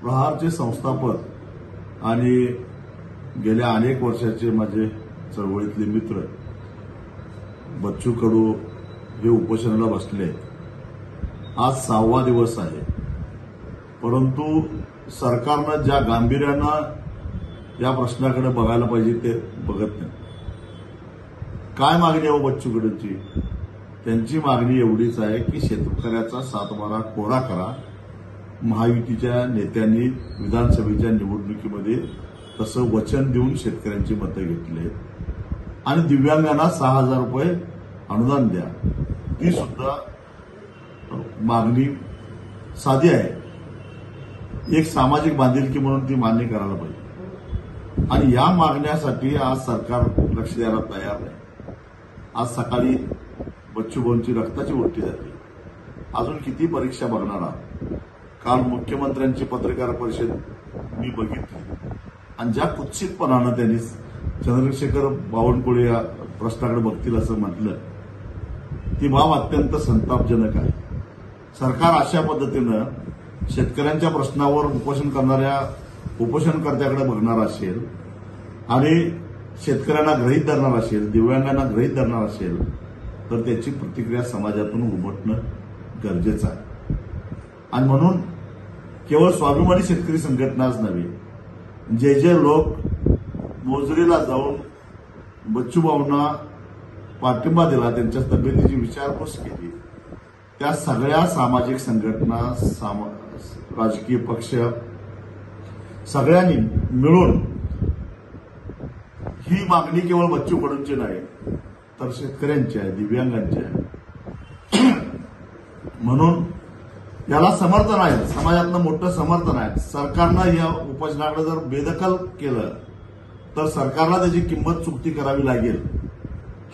प्रहारचे संस्थापक आणि गेल्या अनेक वर्षाचे माझे चळवळीतले मित्र बच्चू कडू हे उपोषणाला बसले आहेत. आज 6वा दिवस आहे, परंतु सरकारनं ज्या गांभीर्यानं या प्रश्नाकडे बघायला पाहिजे ते बघत नाही. काय मागणी आहे बच्चू कडूंची? त्यांची मागणी एवढीच आहे की शेतकऱ्याचा 7/12 कोरा करा. महायुतीच्या नेत्यांनी विधानसभेच्या निवडणुकीमध्ये तसं वचन देऊन शेतकऱ्यांची मतं घेतली आणि दिव्यांगांना 6,000 रुपये अनुदान द्या. ती सुद्धा मागणी साधी आहे, एक सामाजिक बांधिलकी म्हणून ती मान्य करायला पाहिजे. आणि या मागण्यासाठी आज सरकार लक्ष द्यायला तयार नाही. आज सकाळी बच्चू भाऊंची रक्ताची उलटी झाली. अजून किती परीक्षा बघणार आहात? काल मुख्यमंत्र्यांची पत्रकार परिषद मी बघितली आणि ज्या कुत्सितपणानं त्यांनी चंद्रशेखर बावनकुळे या प्रश्नाकडे बघतील असं म्हटलं, ती बाब अत्यंत संतापजनक आहे. सरकार अशा पद्धतीनं शेतकऱ्यांच्या प्रश्नावर उपोषणकर्त्याकडे बघणार असेल आणि शेतकऱ्यांना गृहीत धरणार असेल, दिव्यांगांना गृहीत धरणार असेल, तर त्याची प्रतिक्रिया समाजातून उमटणं गरजेचं आहे. आणि म्हणून केवळ स्वाभिमानी शेतकरी संघटनाच नव्हे, जे लोक मोजरीला जाऊन बच्चूभाऊंना पाठिंबा दिला, त्यांच्या तब्येतीची विचारपूस केली, त्या सगळ्या सामाजिक संघटना, राजकीय पक्ष सगळ्यांनी मिळून ही मागणी केवळ बच्चू कडूंची नाही तर शेतकऱ्यांची आहे, दिव्यांगांची आहे. म्हणून याला समर्थन आहे, समाजातलं मोठं समर्थन आहे. सरकारनं या उपोषणाकडे जर बेदखल केलं तर सरकारला त्याची किंमत चुकती करावी लागेल,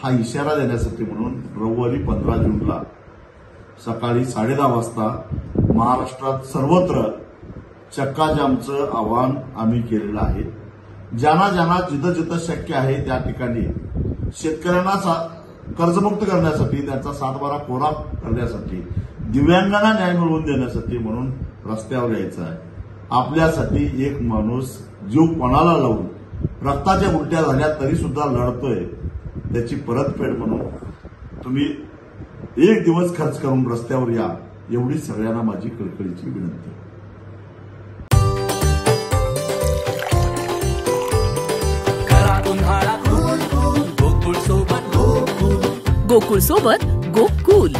हा इशारा देण्यासाठी म्हणून रविवारी 15 जूनला सकाळी 10:30 वाजता महाराष्ट्रात सर्वत्र चक्काजामचं आवाहन आम्ही केलेलं आहे. ज्यांना जिथं जिथं शक्य आहे त्या ठिकाणी शेतकऱ्यांना कर्जमुक्त करण्यासाठी, त्यांचा 7/12 कोरा करण्यासाठी, दिव्यांगांना न्याय मिळवून देण्यासाठी म्हणून रस्त्यावर यायचं आहे. आपल्यासाठी एक माणूस जीव पणाला लावून रक्ताच्या उलट्या झाल्या तरी सुद्धा लढतोय, त्याची परतफेड म्हणून तुम्ही एक दिवस खर्च करून रस्त्यावर या, एवढी सगळ्यांना माझी कळकळीची विनंती. गोकुळ सोबत गो कूल.